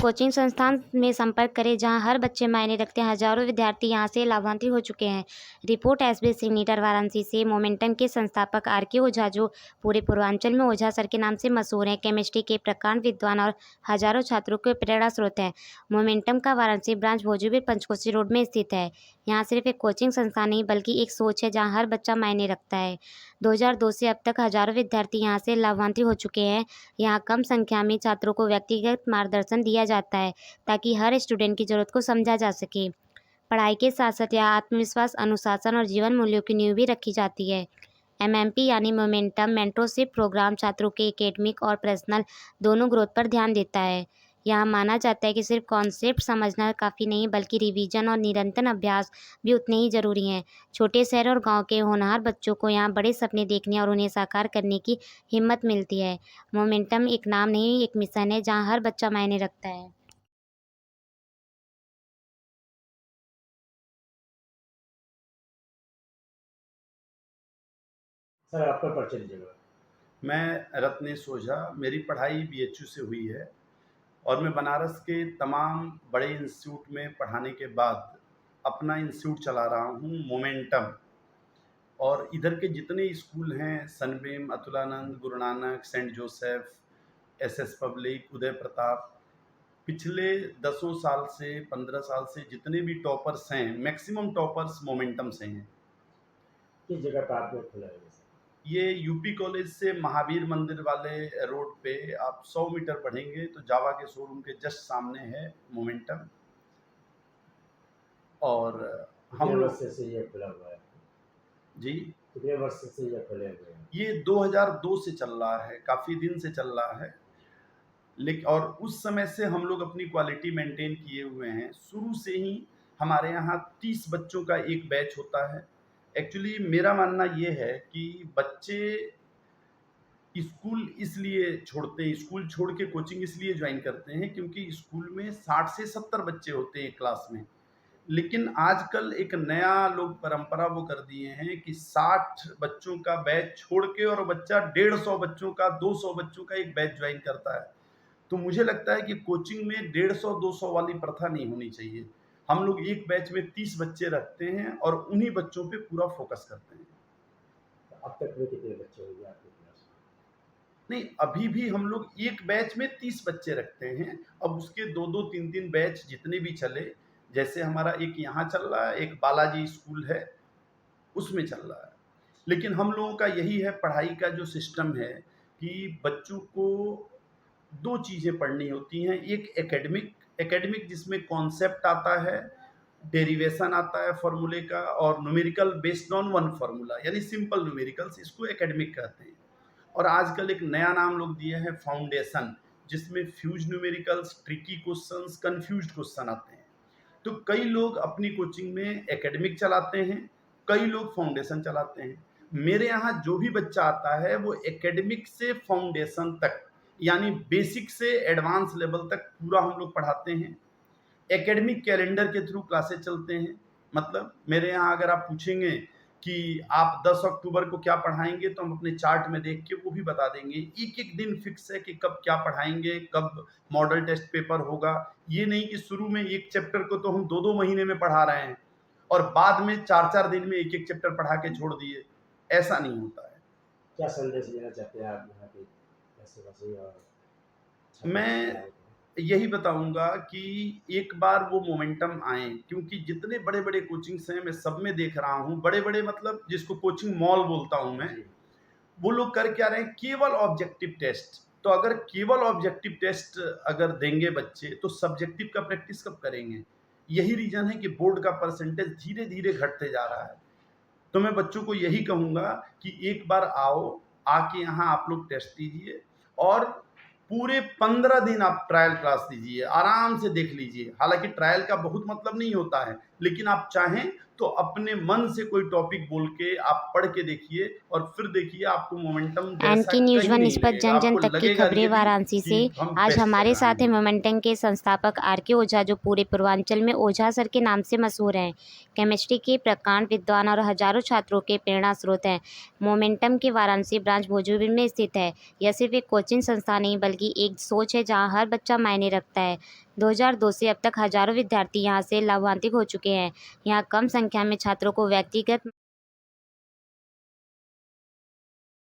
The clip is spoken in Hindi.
कोचिंग संस्थान में संपर्क करें जहां हर बच्चे मायने रखते हैं। हजारों विद्यार्थी यहां से लाभान्वित हो चुके हैं। रिपोर्ट एसबी सिग्नेचर वाराणसी से। मोमेंटम के संस्थापक आर.के. ओझा, जो पूरे पूर्वांचल में ओझा सर के नाम से मशहूर हैं, केमिस्ट्री के प्रकांड विद्वान और हजारों छात्रों के प्रेरणा स्रोत हैं। मोमेंटम का वाराणसी ब्रांच भोजूबीर पंचकोशी रोड में स्थित है। यहाँ सिर्फ एक कोचिंग संस्थान नहीं बल्कि एक सोच है जहाँ हर बच्चा मायने रखता है। 2002 से अब तक हजारों विद्यार्थी यहाँ से लाभान्वित हो चुके हैं। यहाँ कम संख्या में छात्रों को व्यक्तिगत मार्गदर्शन दिया जाता है ताकि हर स्टूडेंट की जरूरत को समझा जा सके। पढ़ाई के साथ साथ यहाँ आत्मविश्वास, अनुशासन और जीवन मूल्यों की नींव भी रखी जाती है। एमएमपी यानी मोमेंटम मेंटरशिप प्रोग्राम छात्रों के एकेडमिक और पर्सनल दोनों ग्रोथ पर ध्यान देता है। यहाँ माना जाता है कि सिर्फ कॉन्सेप्ट समझना काफ़ी नहीं बल्कि रिवीजन और निरंतर अभ्यास भी उतने ही जरूरी हैं। छोटे शहर और गांव के होनहार बच्चों को यहाँ बड़े सपने देखने और उन्हें साकार करने की हिम्मत मिलती है। मोमेंटम एक नाम नहीं, एक मिशन है जहाँ हर बच्चा मायने रखता है। सर आपका परिचय दीजिएगा। मैं रत्नेश ओझा, मेरी पढ़ाई बीएचयू से हुई है और मैं बनारस के तमाम बड़े इंस्टीट्यूट में पढ़ाने के बाद अपना इंस्टीट्यूट चला रहा हूँ मोमेंटम। और इधर के जितने स्कूल हैं, Sunbeam, Atulanand, Guru Nanak, Saint Joseph, SS public, Uday Pratap, पिछले 10 साल से 15 साल से जितने भी टॉपर्स हैं, मैक्सिमम टॉपर्स मोमेंटम से हैं। किस जगह पर आपने खुला है? ये यूपी कॉलेज से महावीर मंदिर वाले रोड पे आप 100 मीटर बढ़ेंगे तो जावा के शोरूम के जस्ट सामने है मोमेंटम। और हम कितने लोग वर्ष से ये खुला हुआ है? जी, कितने वर्ष से ये खुले हुए हैं? ये 2002 से चल रहा है, काफ़ी दिन से चल रहा है। लेकिन और उस समय से हम लोग अपनी क्वालिटी मेंटेन किए हुए हैं। शुरू से ही हमारे यहाँ 30 बच्चों का एक बैच होता है। एक्चुअली मेरा मानना ये है कि बच्चे स्कूल इसलिए छोड़ते हैं, स्कूल छोड़ के कोचिंग इसलिए ज्वाइन करते हैं क्योंकि स्कूल में 60 से 70 बच्चे होते हैं एक क्लास में। लेकिन आजकल एक नया लोग परंपरा वो कर दिए हैं कि 60 बच्चों का बैच छोड़ के और बच्चा 150 बच्चों का, 200 बच्चों का एक बैच ज्वाइन करता है। तो मुझे लगता है कि कोचिंग में 150-200 वाली प्रथा नहीं होनी चाहिए। हम लोग एक बैच में 30 बच्चे रखते हैं और उन्हीं बच्चों पे पूरा फोकस करते हैं। तो अब तक में कितने बच्चे होंगे आपके क्लास में? नहीं, अभी भी हम लोग एक बैच में 30 बच्चे रखते हैं। अब उसके 2-2, 3-3 बैच जितने भी चले, जैसे हमारा एक यहाँ चल रहा है, एक बालाजी स्कूल है, उसमें चल रहा है। लेकिन हम लोगों का यही है, पढ़ाई का जो सिस्टम है कि बच्चों को 2 चीज़ें पढ़नी होती हैं। एक एकेडमिक जिसमें कॉन्सेप्ट आता है, डेरिवेशन आता है फार्मूले का, और numerical based on one formula यानी सिंपल न्यूमेरिकल्स, इसको एकेडमिक कहते हैं। और आजकल एक नया नाम लोग दिए हैं फाउंडेशन, जिसमें fuse numericals, tricky questions, confused question आते हैं। तो कई लोग अपनी कोचिंग में एकेडमिक चलाते हैं, कई लोग फाउंडेशन चलाते हैं। मेरे यहाँ जो भी बच्चा आता है वो एकेडमिक से फाउंडेशन तक यानी बेसिक से एडवांस लेवल तक पूरा हम लोग पढ़ाते हैं। एकेडमिक कैलेंडर के थ्रू क्लासेस चलते हैं। मतलब मेरे यहाँ अगर आप पूछेंगे कि आप 10 अक्टूबर को क्या पढ़ाएंगे तो हम अपने चार्ट में देख के वो भी बता देंगे। एक एक दिन फिक्स है कि कब क्या पढ़ाएंगे, कब मॉडल टेस्ट पेपर होगा। ये नहीं कि शुरू में एक चैप्टर को तो हम 2-2 महीने में पढ़ा रहे हैं और बाद में 4-4 दिन में एक एक चैप्टर पढ़ा के छोड़ दिए, ऐसा नहीं होता है। क्या संदेश देना चाहते हैं आप यहाँ के ऐसे और मैं यही बताऊंगा कि एक बार वो मोमेंटम आए, क्योंकि जितने बड़े बड़े कोचिंग्स हैं मैं सब में देख रहा हूँ, बड़े बड़े मतलब जिसको कोचिंग मॉल बोलता हूँ मैं, वो लोग कर क्या रहे हैं, केवल ऑब्जेक्टिव टेस्ट। तो अगर केवल ऑब्जेक्टिव टेस्ट अगर देंगे बच्चे तो सब्जेक्टिव का प्रैक्टिस कब करेंगे। यही रीजन है कि बोर्ड का परसेंटेज धीरे धीरे घटते जा रहा है। तो मैं बच्चों को यही कहूँगा कि एक बार आओ, आके यहाँ आप लोग टेस्ट दीजिए और पूरे 15 दिन आप ट्रायल क्लास दीजिए, आराम से देख लीजिए। हालांकि ट्रायल का बहुत मतलब नहीं होता है, लेकिन आप चाहें तो अपने मन से कोई टॉपिक बोल के आप पढ़ के देखिए और फिर देखिए आपको मोमेंटम जैसा एनके न्यूज़ कहीं वन नहीं निष्पक्ष लगेगा। जन जन आपको तक की लगेगा खबरें रियली वाराणसी से। कि हम आज बेस्ट हमारे जगह साथ हैं हैं ये। मोमेंटम के संस्थापक आर.के. ओझा, जो पूरे पूर्वांचल में ओझा सर के नाम से मशहूर हैं। केमिस्ट्री के प्रकांड विद्वान और हजारों छात्रों के प्रेरणा स्रोत हैं। मोमेंटम के वाराणसी ब्रांच भोजपुर में स्थित है। यह सिर्फ एक कोचिंग संस्था नहीं बल्कि एक सोच है जहां हर बच्चा मायने रखता है। 2002 से अब तक हजारों विद्यार्थी यहां से लाभान्वित हो चुके हैं। यहाँ कम संख्या में छात्रों को व्यक्तिगत